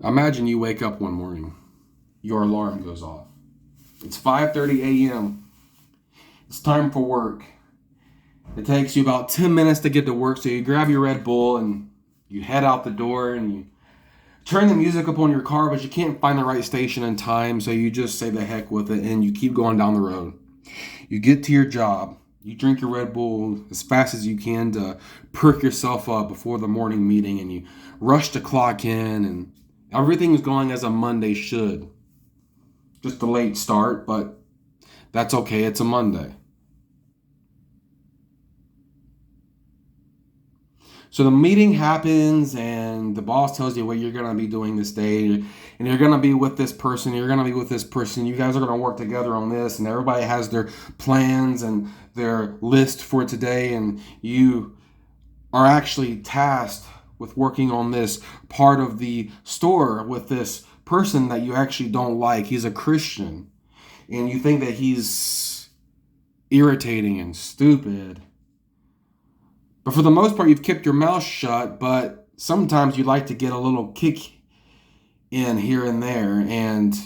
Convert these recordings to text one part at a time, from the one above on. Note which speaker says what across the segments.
Speaker 1: Imagine you wake up one morning. Your alarm goes off. It's 5:30 a.m. It's time for work. It takes you about 10 minutes to get to work, so you grab your Red Bull and you head out the door and you turn the music up on your car, but you can't find the right station in time, so you just say the heck with it and you keep going down the road. You get to your job. You drink your Red Bull as fast as you can to perk yourself up before the morning meeting, and you rush to clock in, and everything is going as a Monday should. Just a late start, but that's okay. It's a Monday. So the meeting happens and the boss tells you what you're going to be doing this day, and you're going to be with this person, you're going to be with this person, you guys are going to work together on this, and everybody has their plans and their list for today, and you are actually tasked with working on this part of the store with this person that you actually don't like. He's a Christian, and you think that he's irritating and stupid. But for the most part, you've kept your mouth shut, but sometimes you like to get a little kick in here and there, and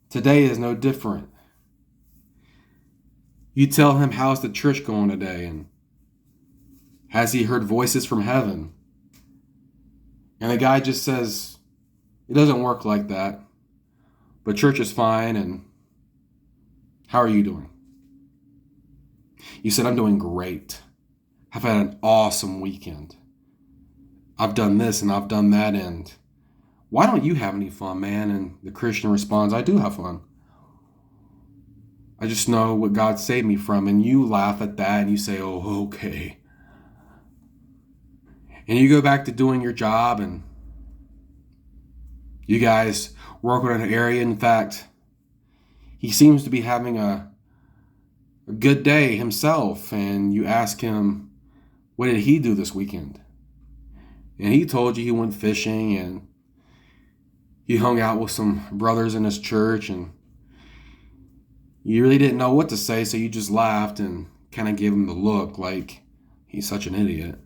Speaker 1: today is no different. You tell him, how's the church going today? And has he heard voices from heaven? And the guy just says, it doesn't work like that, but church is fine, and how are you doing? You said, I'm doing great. I've had an awesome weekend. I've done this and I've done that, and why don't you have any fun, man? And the Christian responds, I do have fun. I just know what God saved me from. And you laugh at that and you say, oh, okay. And you go back to doing your job, and you guys work on an area. In fact, he seems to be having a good day himself, and you ask him, what did he do this weekend? And he told you he went fishing and he hung out with some brothers in his church, and you really didn't know what to say, so you just laughed and kind of gave him the look like he's such an idiot.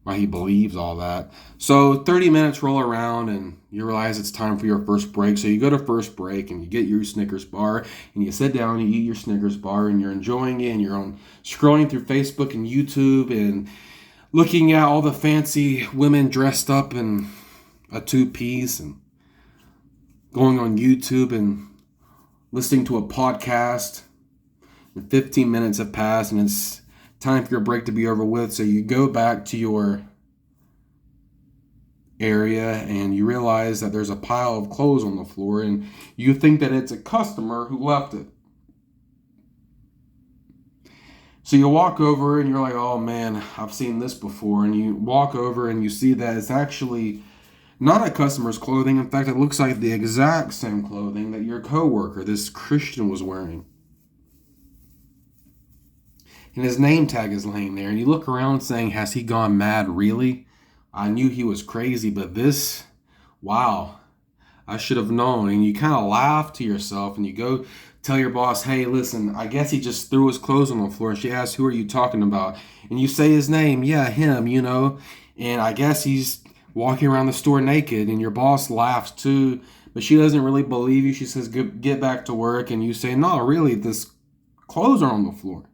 Speaker 1: Why he believes all that. So 30 minutes roll around and you realize it's time for your first break. So you go to first break and you get your Snickers bar and you sit down and you eat your Snickers bar and you're enjoying it, and you're on scrolling through Facebook and YouTube and looking at all the fancy women dressed up in a two-piece and going on YouTube and listening to a podcast. And 15 minutes have passed and it's time for your break to be over with. So you go back to your area and you realize that there's a pile of clothes on the floor, and you think that it's a customer who left it. So you walk over and you're like, oh man, I've seen this before. And you walk over and you see that it's actually not a customer's clothing. In fact, it looks like the exact same clothing that your coworker, this Christian, was wearing. And his name tag is laying there. And you look around saying, has he gone mad really? I knew he was crazy, but this, wow, I should have known. And you kind of laugh to yourself and you go tell your boss, hey, listen, I guess he just threw his clothes on the floor. And she asks, who are you talking about? And you say his name. Yeah, him, you know. And I guess he's walking around the store naked. And your boss laughs too, but she doesn't really believe you. She says, get back to work. And you say, no, really, this clothes are on the floor.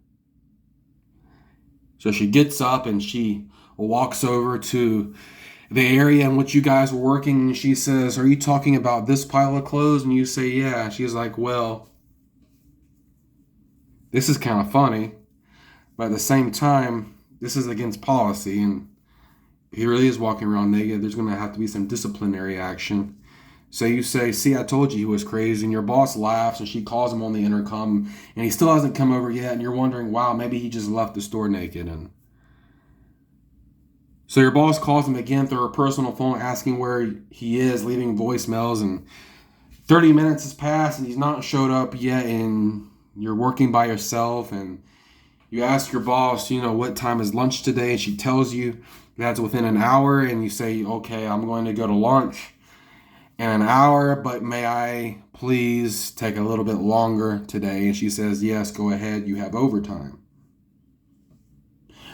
Speaker 1: So she gets up and she walks over to the area in which you guys were working, and she says, are you talking about this pile of clothes? And you say, yeah. She's like, well, this is kind of funny, but at the same time, this is against policy, and he really is walking around naked. There's going to have to be some disciplinary action. So you say, see, I told you he was crazy. And your boss laughs and she calls him on the intercom and he still hasn't come over yet. And you're wondering, wow, maybe he just left the store naked. And so your boss calls him again through her personal phone asking where he is, leaving voicemails. And 30 minutes has passed and he's not showed up yet. And you're working by yourself. And you ask your boss, what time is lunch today? And she tells you that's within an hour. And you say, okay, I'm going to go to lunch in an hour, but may I please take a little bit longer today? And she says, yes, go ahead. You have overtime.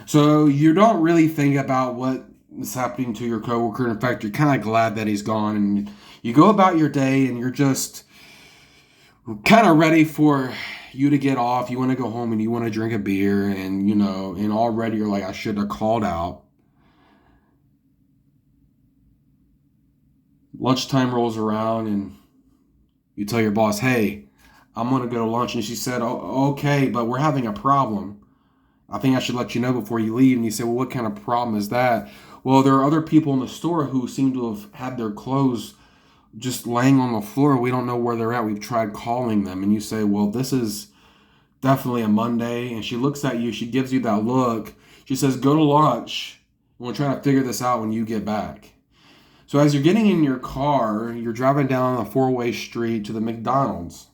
Speaker 1: So you don't really think about what is happening to your coworker. In fact, you're kind of glad that he's gone, and you go about your day, and you're just kind of ready for you to get off. You want to go home and you want to drink a beer, and and already you're like, I should have called out. Lunchtime rolls around, and you tell your boss, hey, I'm going to go to lunch. And she said, oh, okay, but we're having a problem. I think I should let you know before you leave. And you say, well, what kind of problem is that? Well, there are other people in the store who seem to have had their clothes just laying on the floor. We don't know where they're at. We've tried calling them. And you say, well, this is definitely a Monday. And she looks at you. She gives you that look. She says, go to lunch. And we'll try to figure this out when you get back. So as you're getting in your car, you're driving down a four-way street to the McDonald's.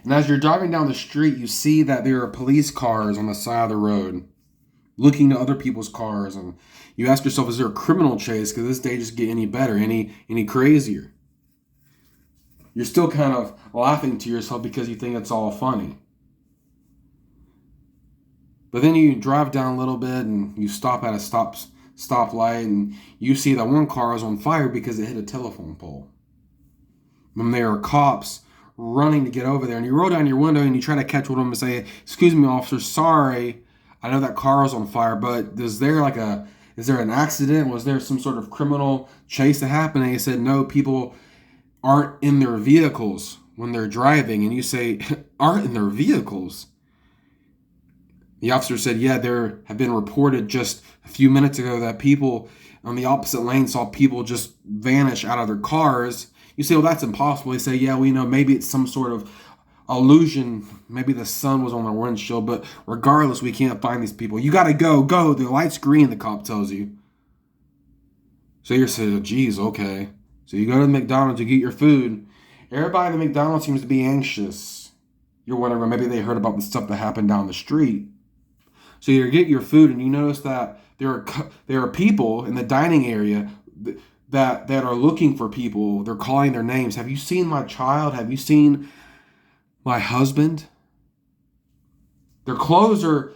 Speaker 1: And as you're driving down the street, you see that there are police cars on the side of the road looking to other people's cars. And you ask yourself, is there a criminal chase? Because this day just get any better, any crazier? You're still kind of laughing to yourself because you think it's all funny. But then you drive down a little bit and you stop at a stoplight, and you see that one car is on fire because it hit a telephone pole. And there are cops running to get over there, and you roll down your window and you try to catch one of them and say, excuse me, officer, sorry, I know that car is on fire, but is there an accident? Was there some sort of criminal chase that happened? And he said, no, people aren't in their vehicles when they're driving. And you say, aren't in their vehicles? The officer said, yeah, there have been reported just a few minutes ago that people on the opposite lane saw people just vanish out of their cars. You say, well, that's impossible. They say, yeah, we know maybe it's some sort of illusion. Maybe the sun was on their windshield, but regardless, we can't find these people. You got to go. The light's green, the cop tells you. So you're saying, geez, okay. So you go to the McDonald's, you get your food. Everybody at the McDonald's seems to be anxious. You're wondering, well, maybe they heard about the stuff that happened down the street. So you get your food, and you notice that there are people in the dining area that are looking for people. They're calling their names. Have you seen my child? Have you seen my husband? Their clothes are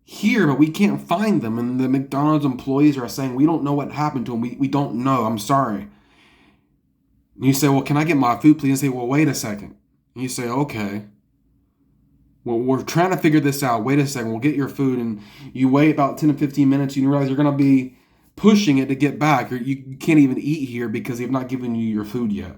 Speaker 1: here, but we can't find them. And the McDonald's employees are saying, we don't know what happened to them. We don't know. I'm sorry. And you say, well, can I get my food, please? And say, well, wait a second. And you say, okay. Well, we're trying to figure this out. Wait a second. We'll get your food. And you wait about 10 to 15 minutes. And you realize you're going to be pushing it to get back. Or you can't even eat here because they've not given you your food yet.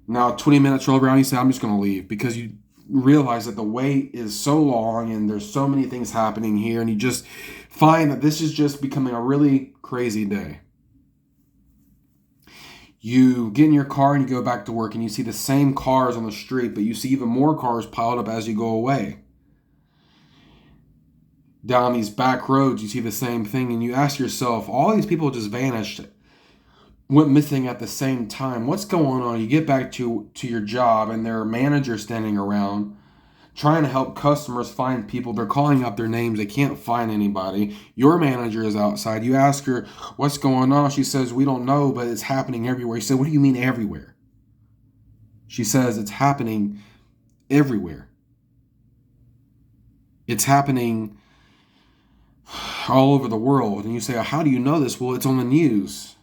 Speaker 1: Now, 20 minutes roll around. You say, I'm just going to leave. Because you realize that the wait is so long. And there's so many things happening here. And you just find that this is just becoming a really crazy day. You get in your car and you go back to work, and you see the same cars on the street, but you see even more cars piled up as you go away. Down these back roads, you see the same thing, and you ask yourself, all these people just vanished, went missing at the same time. What's going on? You get back to your job, and there are managers standing around trying to help customers find people. They're calling out their names. They can't find anybody. Your manager is outside. You ask her, what's going on? She says, we don't know, but it's happening everywhere. You say, what do you mean everywhere? She says, it's happening everywhere. It's happening all over the world. And you say, how do you know this? Well, it's on the news.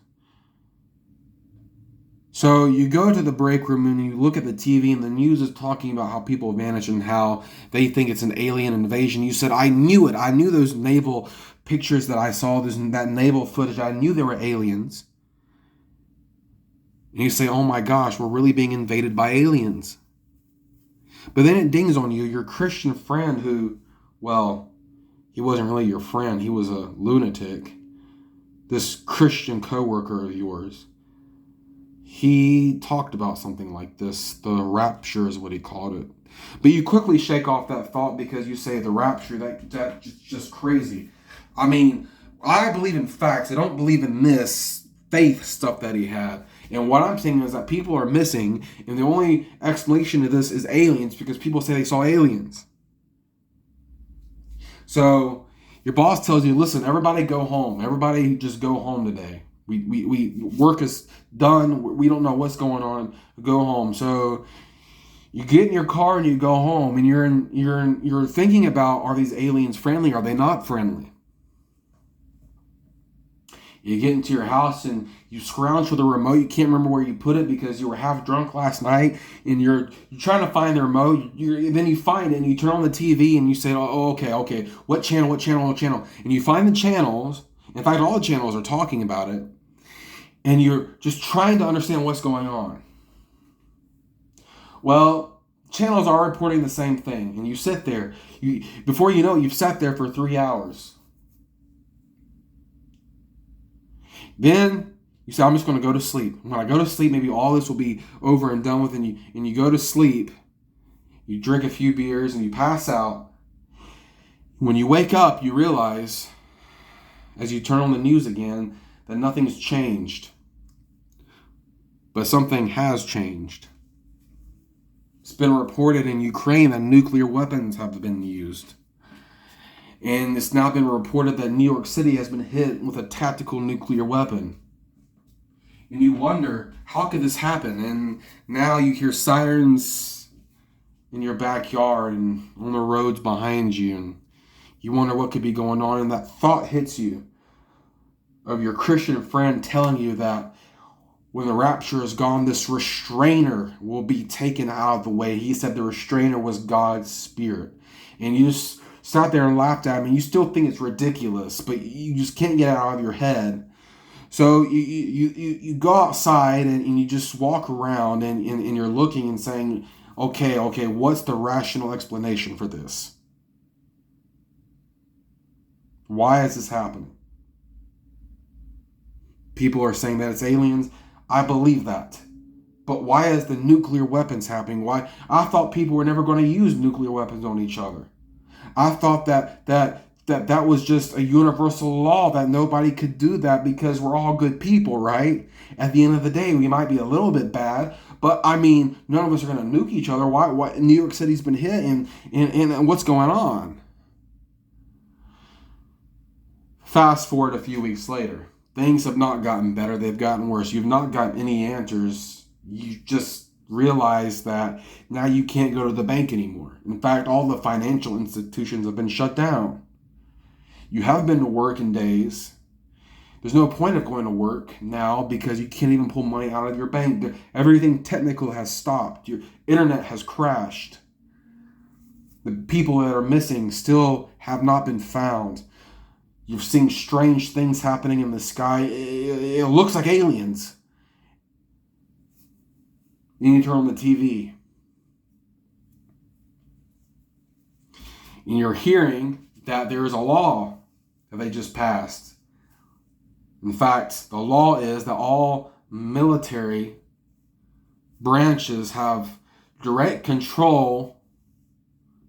Speaker 1: So you go to the break room and you look at the TV, and the news is talking about how people vanish and how they think it's an alien invasion. You said, I knew it. I knew those naval pictures that I saw, that naval footage. I knew there were aliens. And you say, oh my gosh, we're really being invaded by aliens. But then it dings on you, your Christian friend who, well, he wasn't really your friend. He was a lunatic. This Christian coworker of yours. He talked about something like this. The rapture is what he called it. But you quickly shake off that thought because you say the rapture, that's just crazy. I mean, I believe in facts. I don't believe in this faith stuff that he had. And what I'm saying is that people are missing, and the only explanation to this is aliens, because people say they saw aliens. So your boss tells you, listen, everybody go home. Everybody just go home today. We work is done. We don't know what's going on. Go home. So you get in your car and you go home, and you're thinking about, are these aliens friendly? Are they not friendly? You get into your house and you scrounge for the remote. You can't remember where you put it because you were half drunk last night, and you're trying to find the remote. Then you find it and you turn on the TV and you say, "Oh, okay. What channel? What channel? What channel?" And you find the channels. In fact, all the channels are talking about it, and you're just trying to understand what's going on. Well, channels are reporting the same thing, and you sit there. Before you know it, you've sat there for 3 hours. Then you say, I'm just going to go to sleep. When I go to sleep, maybe all this will be over and done with, and you go to sleep. You drink a few beers and you pass out. When you wake up, you realize, as you turn on the news again, that nothing's changed. But something has changed. It's been reported in Ukraine that nuclear weapons have been used. And it's now been reported that New York City has been hit with a tactical nuclear weapon. And you wonder, how could this happen? And now you hear sirens in your backyard and on the roads behind you. And you wonder what could be going on. And that thought hits you of your Christian friend telling you that when the rapture is gone, this restrainer will be taken out of the way. He said the restrainer was God's Spirit. And you just sat there and laughed at him, and you still think it's ridiculous, but you just can't get it out of your head. So you go outside and you just walk around and you're looking and saying, okay, what's the rational explanation for this? Why is this happening? People are saying that it's aliens. I believe that. But why is the nuclear weapons happening? Why? I thought people were never going to use nuclear weapons on each other. I thought that was just a universal law that nobody could do that because we're all good people, right? At the end of the day, we might be a little bit bad, but I mean, none of us are going to nuke each other. Why? New York City's been hit, and what's going on? Fast forward a few weeks later. Things have not gotten better. They've gotten worse. You've not gotten any answers. You just realize that now you can't go to the bank anymore. In fact, all the financial institutions have been shut down. You haven't been to work in days. There's no point of going to work now because you can't even pull money out of your bank. Everything technical has stopped. Your internet has crashed. The people that are missing still have not been found. You're seeing strange things happening in the sky. It looks like aliens. You need to turn on the TV. And you're hearing that there is a law that they just passed. In fact, the law is that all military branches have direct control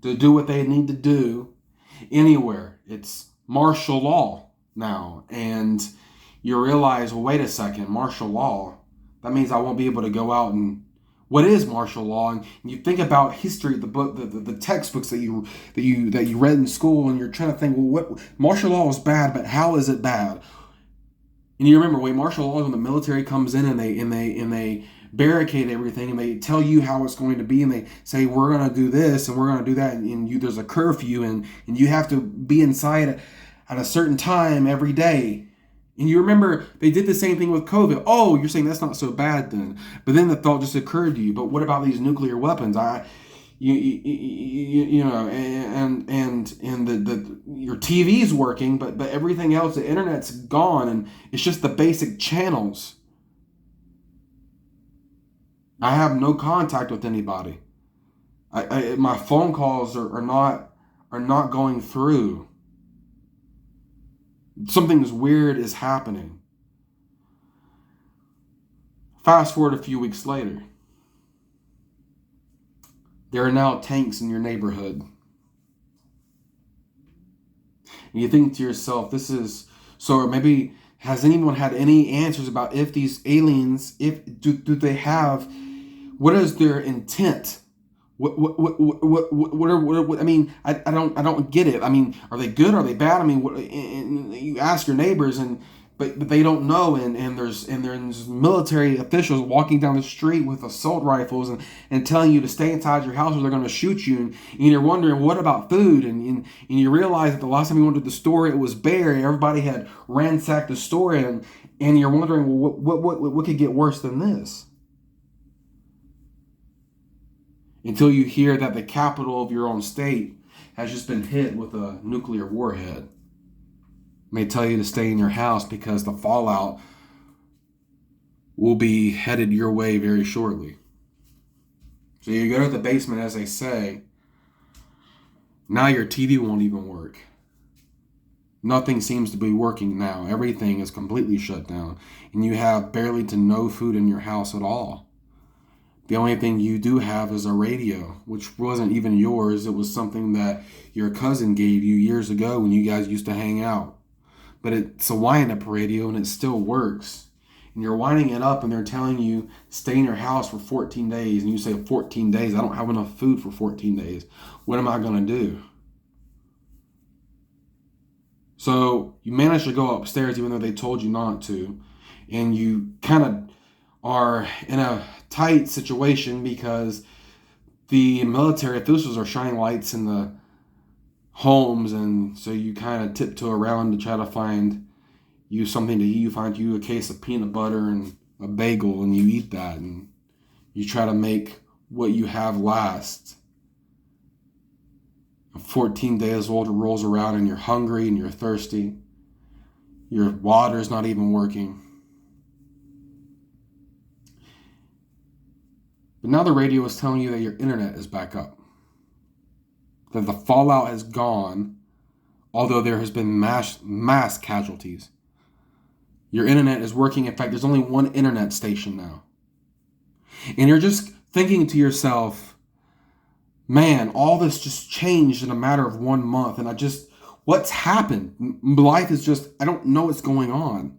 Speaker 1: to do what they need to do anywhere. It's martial law now. And you realize, well, wait a second, martial law, that means I won't be able to go out and what is martial law? And you think about history, the book, the textbooks that you read in school, and you're trying to think, well, what martial law is bad, but how is it bad? And you remember, wait, martial law is when the military comes in and they barricade everything and they tell you how it's going to be, and they say we're going to do this and we're going to do that, and there's a curfew and you have to be inside at a certain time every day. And you remember they did the same thing with COVID. Oh, you're saying that's not so bad then. But then the thought just occurred to you, but what about these nuclear weapons? You know, and your TV's working, but everything else, the internet's gone, and it's just the basic channels. I have no contact with anybody. My phone calls are not going through. Something's weird is happening. Fast forward a few weeks later. There are now tanks in your neighborhood. And you think to yourself, this is so, maybe has anyone had any answers about if these aliens, do they have, what is their intent? What I mean, I don't get it. I mean, are they good? Are they bad? I mean, and you ask your neighbors, and but they don't know, and there's military officials walking down the street with assault rifles and telling you to stay inside your house or they're going to shoot you, and you're wondering what about food, and you realize that the last time you went to the store it was bare, everybody had ransacked the store, and you're wondering, well, what could get worse than this? Until you hear that the capital of your own state has just been hit with a nuclear warhead. May tell you to stay in your house because the fallout will be headed your way very shortly. So you go to the basement, as they say. Now your TV won't even work. Nothing seems to be working now. Everything is completely shut down. And you have barely to no food in your house at all. The only thing you do have is a radio, which wasn't even yours. It was something that your cousin gave you years ago when you guys used to hang out. But it's a wind-up radio, and it still works. And you're winding it up, and they're telling you, stay in your house for 14 days. And you say, 14 days? I don't have enough food for 14 days. What am I going to do? So you manage to go upstairs, even though they told you not to. And you kind of are in a tight situation because the military officials are shining lights in the homes, and so you kind of tiptoe around to try to find you something to eat. You find you a case of peanut butter and a bagel, and you eat that, and you try to make what you have last. 14 days old rolls around, and you're hungry and you're thirsty. Your water's not even working. But now the radio is telling you that your internet is back up. That the fallout has gone, although there has been mass casualties. Your internet is working. In fact, there's only one internet station now. And you're just thinking to yourself, man, all this just changed in a matter of 1 month. And what's happened? Life is just, I don't know what's going on.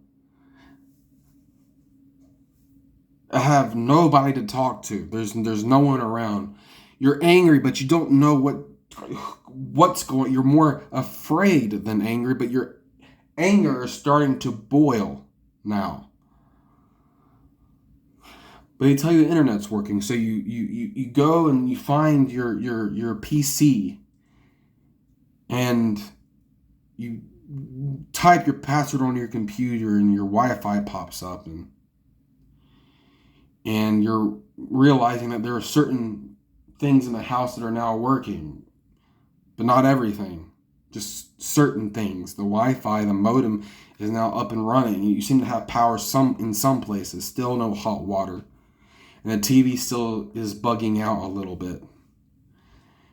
Speaker 1: I have nobody to talk to. There's no one around. You're angry, but you don't know what's going. You're more afraid than angry, but your anger is starting to boil now. But they tell you the internet's working, so you go and you find your PC, and you type your password on your computer, and your Wi-Fi pops up, and you're realizing that there are certain things in the house that are now working, but not everything, just certain things. The Wi-Fi, the modem is now up and running. You seem to have power in some places, still no hot water. And the TV still is bugging out a little bit.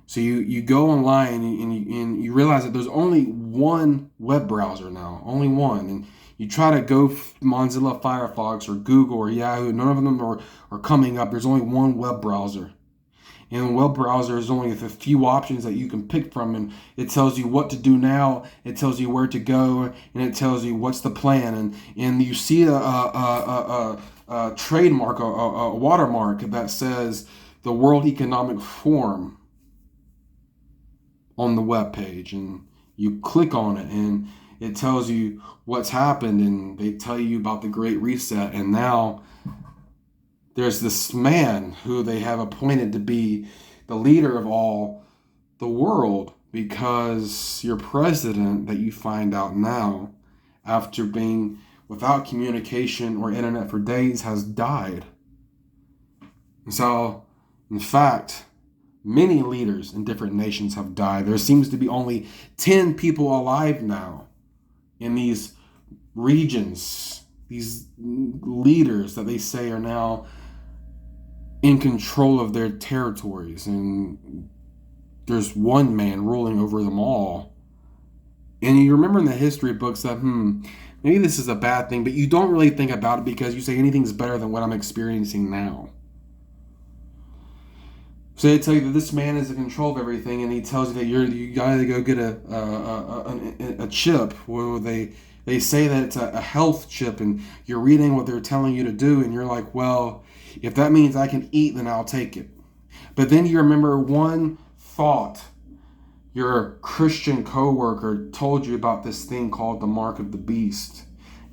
Speaker 1: So you go online and you realize that there's only one web browser now, only one. And you try to go Mozilla Firefox or Google or Yahoo, none of them are coming up. There's only one web browser. And the web browser is only a few options that you can pick from, and it tells you what to do now, it tells you where to go, and it tells you what's the plan. And you see a trademark, a watermark that says the World Economic Forum on the web page, and you click on it, and it tells you what's happened, and they tell you about the Great Reset. And now there's this man who they have appointed to be the leader of all the world, because your president, that you find out now, after being without communication or internet for days, has died. And so, in fact, many leaders in different nations have died. There seems to be only 10 people alive now in these regions, these leaders that they say are now in control of their territories, and there's one man ruling over them all. And you remember in the history books that maybe this is a bad thing, but you don't really think about it because you say anything's better than what I'm experiencing now. So they tell you that this man is in control of everything, and he tells you that you gotta go get a chip. Well, they say that it's a health chip, and you're reading what they're telling you to do, and you're like, well, if that means I can eat, then I'll take it. But then you remember one thought. Your Christian coworker told you about this thing called the mark of the beast.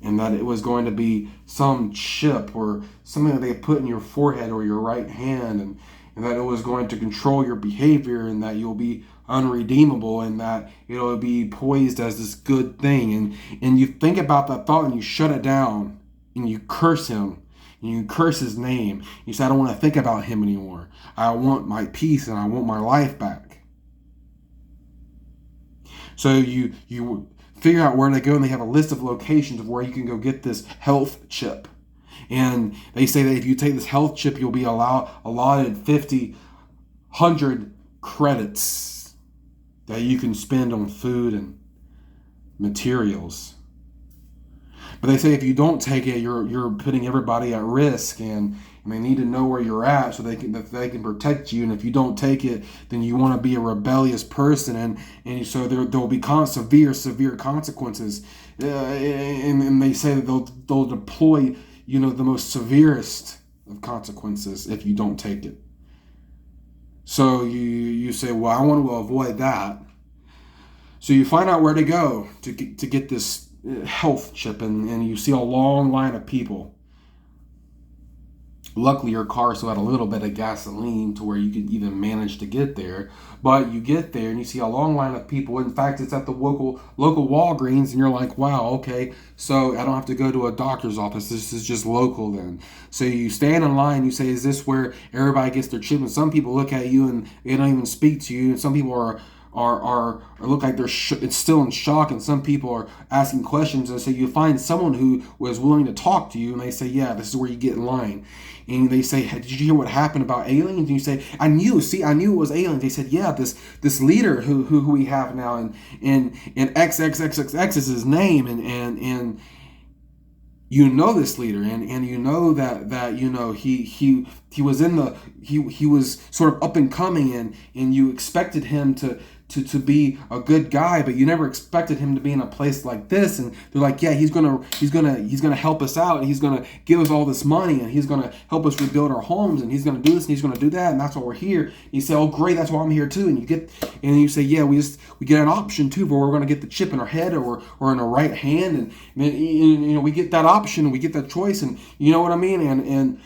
Speaker 1: and that it was going to be some chip or something that they put in your forehead or your right hand, and that it was going to control your behavior, and that you'll be unredeemable, and that it'll be poised as this good thing. And you think about that thought and you shut it down and you curse him and you curse his name. You say, I don't want to think about him anymore. I want my peace and I want my life back. So you figure out where to go, and they have a list of locations of where you can go get this health chip. And they say that if you take this health chip, you'll be allotted 50, 100 credits that you can spend on food and materials. But they say if you don't take it, you're putting everybody at risk, and they need to know where you're at so they can protect you. And if you don't take it, then you want to be a rebellious person, and so there will be severe consequences. And they say that they'll deploy the most severest of consequences if you don't take it. So you say, well, I want to avoid that. So you find out where to go to get this health chip, and you see a long line of people. Luckily, your car still had a little bit of gasoline to where you could even manage to get there. But you get there and you see a long line of people. In fact, it's at the local Walgreens, and you're like, wow, okay, so I don't have to go to a doctor's office. This is just local then. So you stand in line. You say, is this where everybody gets their chip? And some people look at you and they don't even speak to you. And some people are look like they're it's still in shock, and some people are asking questions. And so you find someone who was willing to talk to you, and they say, yeah, this is where you get in line. And they say, hey, did you hear what happened about aliens? And you say, I knew it was aliens. They said, yeah, this leader who we have now, and XXXXX is his name, and you know this leader, and you know that he was sort of up and coming, and you expected him to be a good guy, but you never expected him to be in a place like this. And they're like, yeah, he's gonna help us out, and he's gonna give us all this money, and he's gonna help us rebuild our homes, and he's gonna do this and he's gonna do that, and that's why we're here. And you say, oh great, that's why I'm here too. And you say, yeah, we get an option too, where we're gonna get the chip in our head or in our right hand, and we get that option, and we get that choice, and you know what I mean.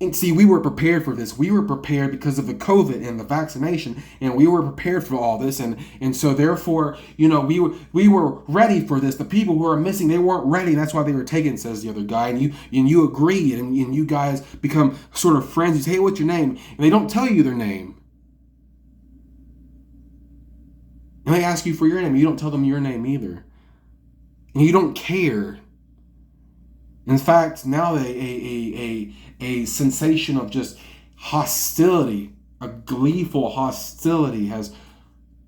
Speaker 1: And see, we were prepared for this. We were prepared because of the COVID and the vaccination, and we were prepared for all this, and so therefore, we were ready for this. The people who are missing, they weren't ready. That's why they were taken, says the other guy. And you agree, and you guys become sort of friends. You say, hey, what's your name? And they don't tell you their name. And they ask you for your name. You don't tell them your name either. And you don't care. In fact, now a sensation of just hostility, a gleeful hostility has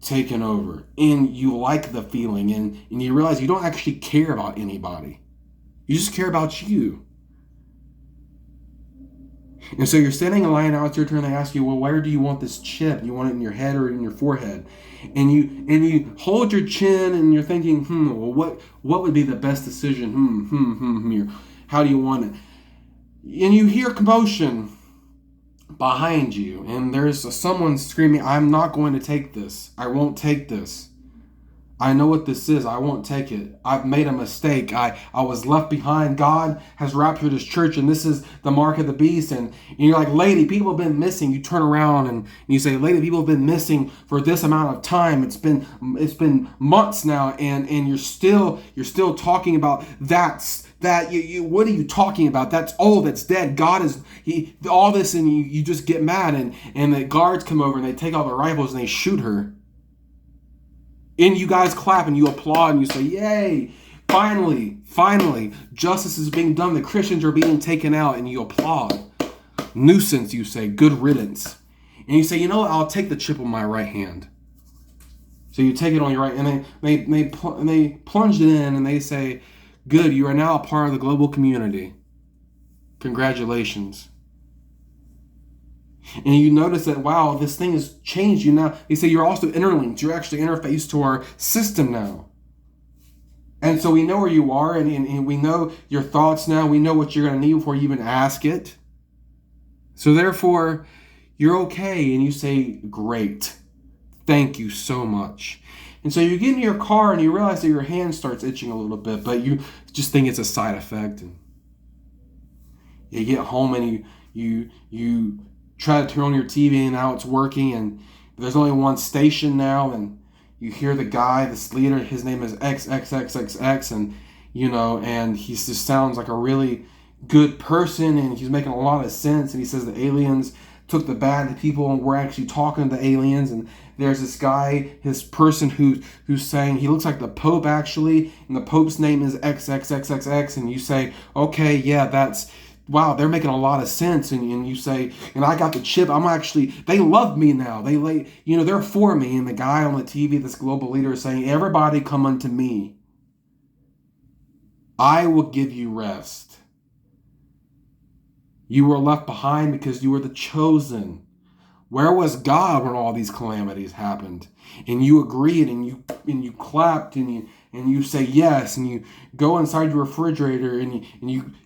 Speaker 1: taken over. And you like the feeling, and you realize you don't actually care about anybody. You just care about you. And so you're standing in line, now it's your turn. They ask you, well, where do you want this chip? You want it in your head or in your forehead? And you hold your chin, and you're thinking, well, what would be the best decision? How do you want it? And you hear commotion behind you, and there's someone screaming, I'm not going to take this. I won't take this. I know what this is. I won't take it. I've made a mistake. I was left behind. God has raptured his church, and this is the mark of the beast. And you're like, lady, people have been missing. You turn around and you say, lady, people have been missing for this amount of time. It's been months now, and you're still talking about that. What are you talking about? That's dead. God is all this, and you just get mad, and the guards come over and they take all the rifles and they shoot her. And you guys clap and you applaud and you say, yay, finally, justice is being done. The Christians are being taken out, and you applaud. Nuisance, you say, good riddance. And you say, I'll take the chip on my right hand. So you take it on your right, and they plunge it in, and they say, good, you are now a part of the global community. Congratulations. And you notice that, wow, this thing has changed you now. They say you're also interlinked. You're actually interfaced to our system now. And so we know where you are, and we know your thoughts now. We know what you're going to need before you even ask it. So therefore, you're okay, and you say, great. Thank you so much. And so you get in your car and you realize that your hand starts itching a little bit, but you just think it's a side effect. And you get home and you try to turn on your TV and now it's working and there's only one station now, and you hear the guy, this leader, his name is XXXXX, and and he just sounds like a really good person, and he's making a lot of sense, and he says the aliens took the bad people and we're actually talking to the aliens. And there's this guy, his person who's saying he looks like the Pope actually, and the Pope's name is XXXXX, and you say, okay, yeah, that's wow, they're making a lot of sense. And you say, and I got the chip. They love me now. They're for me. And the guy on the TV, this global leader, is saying, everybody come unto me. I will give you rest. You were left behind because you were the chosen. Where was God when all these calamities happened? And you agreed, and you clapped, and you say yes, and you go inside your refrigerator, and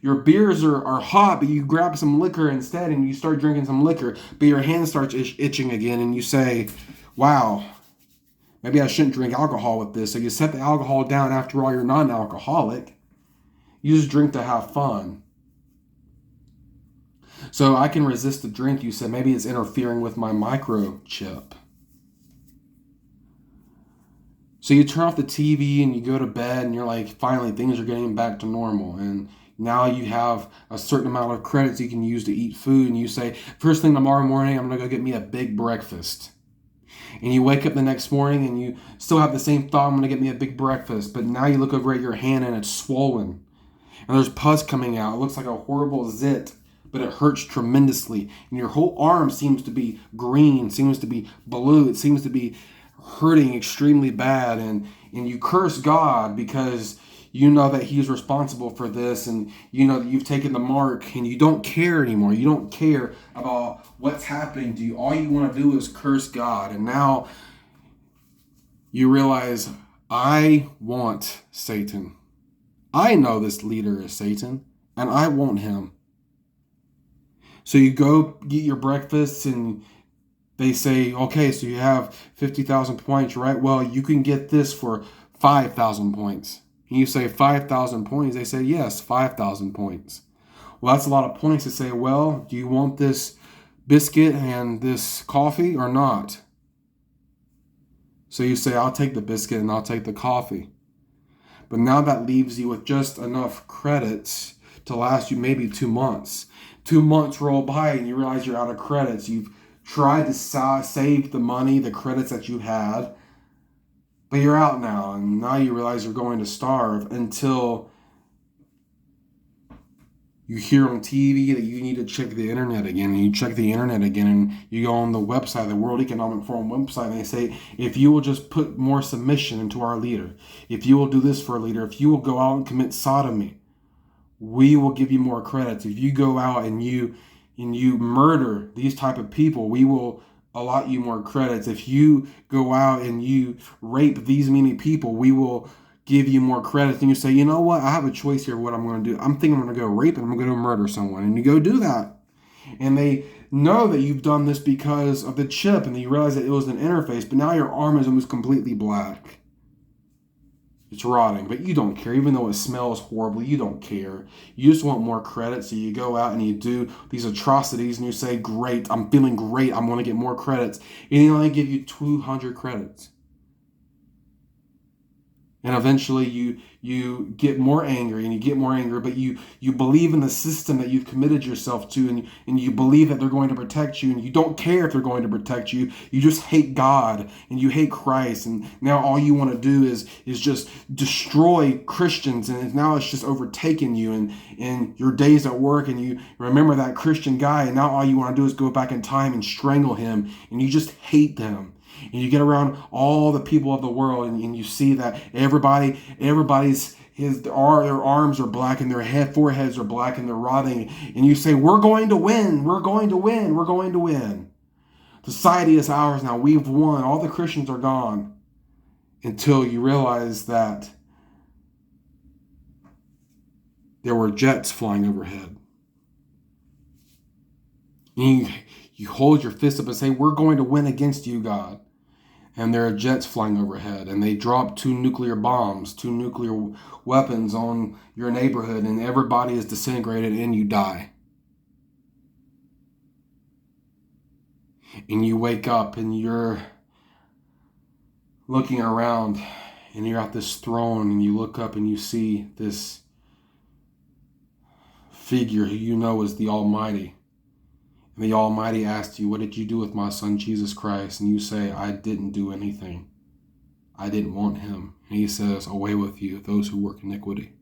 Speaker 1: your beers are hot, but you grab some liquor instead, and you start drinking some liquor, but your hand starts itching again, and you say, wow, maybe I shouldn't drink alcohol with this. So you set the alcohol down. After all, you're not an alcoholic. You just drink to have fun. So I can resist the drink. You said maybe it's interfering with my microchip. So you turn off the TV and you go to bed and you're like, finally, things are getting back to normal. And now you have a certain amount of credits you can use to eat food. And you say, first thing tomorrow morning, I'm going to go get me a big breakfast. And you wake up the next morning and you still have the same thought, I'm going to get me a big breakfast. But now you look over at your hand and it's swollen. And there's pus coming out. It looks like a horrible zit, but it hurts tremendously. And your whole arm seems to be green, seems to be blue. It seems to be hurting extremely bad. And you curse God because you know that He's responsible for this. And you know that you've taken the mark and you don't care anymore. You don't care about what's happening to you. All you want to do is curse God. And now you realize, I want Satan. I know this leader is Satan, and I want him. So you go get your breakfast, and they say, okay, so you have 50,000 points, right? Well, you can get this for 5,000 points. And you say 5,000 points. They say, yes, 5,000 points. Well, that's a lot of points to say, well, do you want this biscuit and this coffee or not? So you say, I'll take the biscuit and I'll take the coffee. But now that leaves you with just enough credits to last you maybe 2 months. 2 months roll by and you realize you're out of credits. You've tried to save the money, the credits that you had, but you're out now. And now you realize you're going to starve until you hear on TV that you need to check the internet again. And you check the internet again and you go on the website, the World Economic Forum website, and they say, if you will just put more submission into our leader, if you will do this for a leader, if you will go out and commit sodomy, we will give you more credits. If you go out and you murder these type of people, we will allot you more credits. If you go out and you rape these many people, we will give you more credits. And you say, you know what? I have a choice here of what I'm going to do. I'm thinking I'm going to go rape and I'm going to go murder someone. And you go do that. And they know that you've done this because of the chip, and you realize that it was an interface, but now your arm is almost completely black. It's rotting, but you don't care. Even though it smells horribly, you don't care. You just want more credit, so you go out and you do these atrocities, and you say, great, I'm feeling great, I'm going to get more credits. And they only give you 200 credits. And eventually you get more angry and you get more angry, but you believe in the system that you've committed yourself to, and you believe that they're going to protect you, and you don't care if they're going to protect you. You just hate God and you hate Christ, and now all you want to do is just destroy Christians, and now it's just overtaken you and your days at work, and you remember that Christian guy, and now all you want to do is go back in time and strangle him, and you just hate them. And you get around all the people of the world, and you see that everybody's their arms are black and their foreheads are black and they're rotting. And you say, we're going to win. We're going to win. We're going to win. Society is ours now. We've won. All the Christians are gone. Until you realize that there were jets flying overhead. And you hold your fist up and say, we're going to win against you, God. and there are jets flying overhead, and they drop two nuclear bombs, two nuclear weapons on your neighborhood, and everybody is disintegrated and you die. And you wake up and you're looking around and you're at this throne, and you look up and you see this figure who you know is the Almighty. And the Almighty asks you, "What did you do with my son Jesus Christ?" And you say, "I didn't do anything. I didn't want him." And he says, "Away with you, those who work iniquity."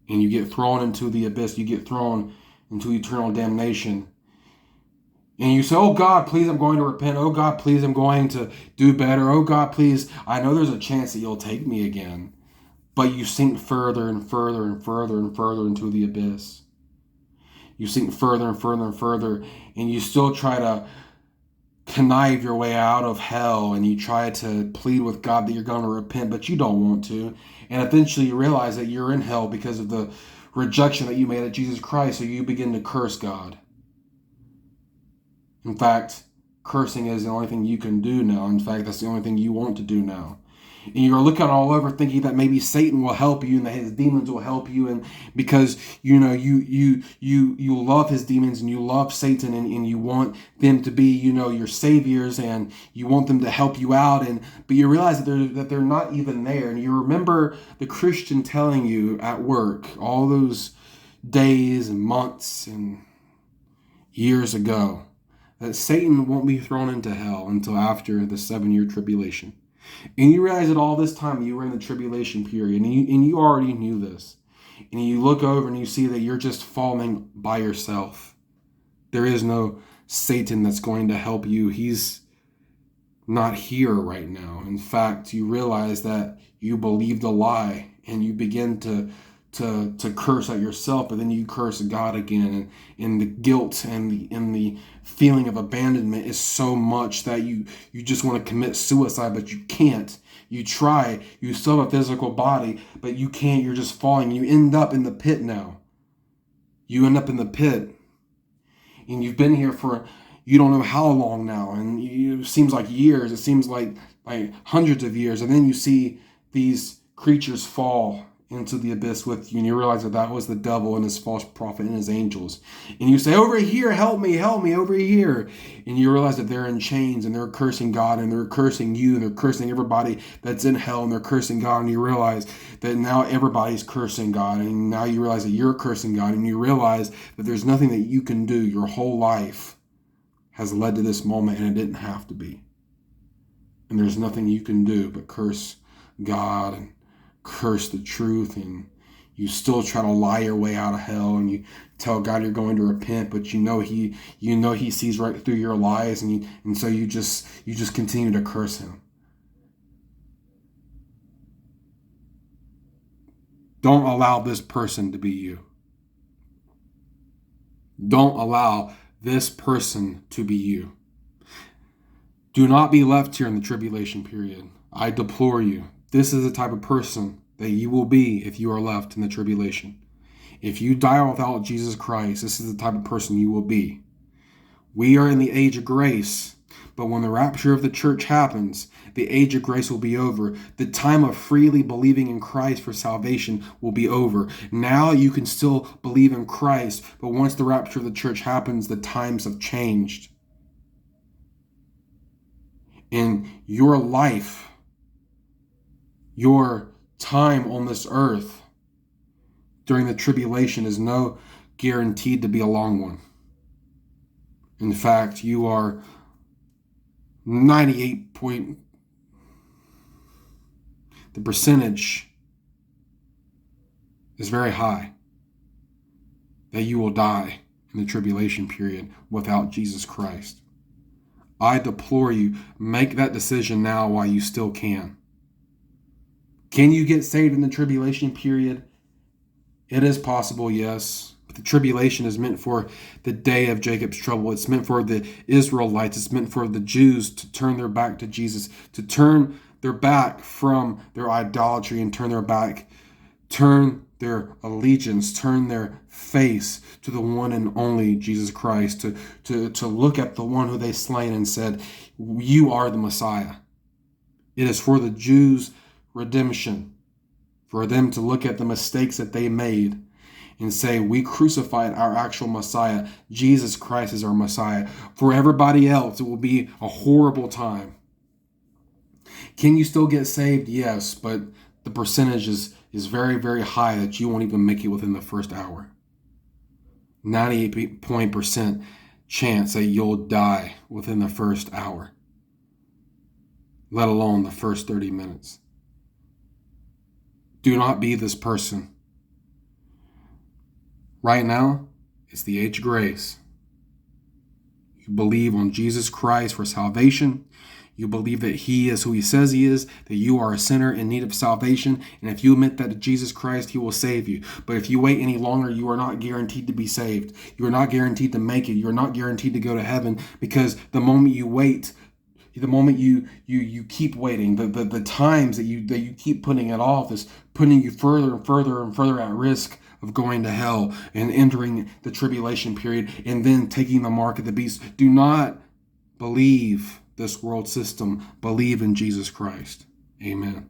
Speaker 1: And you get thrown into the abyss. You get thrown into eternal damnation. And you say, "Oh God, please, I'm going to repent. Oh God, please, I'm going to do better. Oh God, please, I know there's a chance that you'll take me again." But you sink further and further and further and further into the abyss. You sink further and further and further, and you still try to connive your way out of hell, and you try to plead with God that you're going to repent, but you don't want to. And eventually you realize that you're in hell because of the rejection that you made of Jesus Christ, so you begin to curse God. In fact, cursing is the only thing you can do now. In fact, that's the only thing you want to do now. And you're looking all over thinking that maybe Satan will help you and that his demons will help you, and because you love his demons and you love Satan, and you want them to be your saviors, and you want them to help you out, but you realize that they're not even there. And you remember the Christian telling you at work all those days and months and years ago that Satan won't be thrown into hell until after the 7-year tribulation. And you realize that all this time you were in the tribulation period, and you already knew this. And you look over and you see that you're just falling by yourself. There is no Satan that's going to help you. He's not here right now. In fact, you realize that you believed a lie, and you begin to curse at yourself, but then you curse God again, and the guilt and the feeling of abandonment is so much that you just want to commit suicide, but you can't. You try, you still have a physical body, but you can't. You're just falling. You end up in the pit now. You end up in the pit, and you've been here for you don't know how long now, and it seems like years. It seems like hundreds of years, and then you see these creatures fall into the abyss with you, and you realize that was the devil and his false prophet and his angels. And you say, "Over here, help me, over here." And you realize that they're in chains, and they're cursing God, and they're cursing you, and they're cursing everybody that's in hell, and they're cursing God. And you realize that now everybody's cursing God, and now you realize that you're cursing God, and you realize that there's nothing that you can do. Your whole life has led to this moment, and it didn't have to be. And there's nothing you can do but curse God and curse the truth, and you still try to lie your way out of hell, and you tell God you're going to repent, but you know he sees right through your lies, and so you just continue to curse him. Don't allow this person to be you. Don't allow this person to be you. Do not be left here in the tribulation period. I deplore you. This is the type of person that you will be if you are left in the tribulation. If you die without Jesus Christ, this is the type of person you will be. We are in the age of grace, but when the rapture of the church happens, the age of grace will be over. The time of freely believing in Christ for salvation will be over. Now you can still believe in Christ, but once the rapture of the church happens, the times have changed. In your life, your time on this earth during the tribulation is no guaranteed to be a long one. In fact, you are 98 point. The percentage is very high that you will die in the tribulation period without Jesus Christ. I deplore you, make that decision now while you still can. Can you get saved in the tribulation period? It is possible, yes. But the tribulation is meant for the day of Jacob's trouble. It's meant for the Israelites. It's meant for the Jews to turn their back to Jesus, to turn their back from their idolatry and turn their allegiance, turn their face to the one and only Jesus Christ, to look at the one who they slain and said, you are the Messiah. It is for the Jews' redemption, for them to look at the mistakes that they made and say, we crucified our actual Messiah. Jesus Christ is our Messiah. For everybody else, it will be a horrible time. Can you still get saved? Yes, but the percentage is very, very high that you won't even make it within the first hour. 98% chance that you'll die within the first hour, let alone the first 30 minutes. Do not be this person. Right now, it's the age of grace. You believe on Jesus Christ for salvation. You believe that he is who he says he is, that you are a sinner in need of salvation. And if you admit that to Jesus Christ, he will save you. But if you wait any longer, you are not guaranteed to be saved. You are not guaranteed to make it. You are not guaranteed to go to heaven, because the moment you wait, the moment you keep waiting, the times that you keep putting it off is putting you further and further and further at risk of going to hell and entering the tribulation period and then taking the mark of the beast. Do not believe this world system. Believe in Jesus Christ. Amen.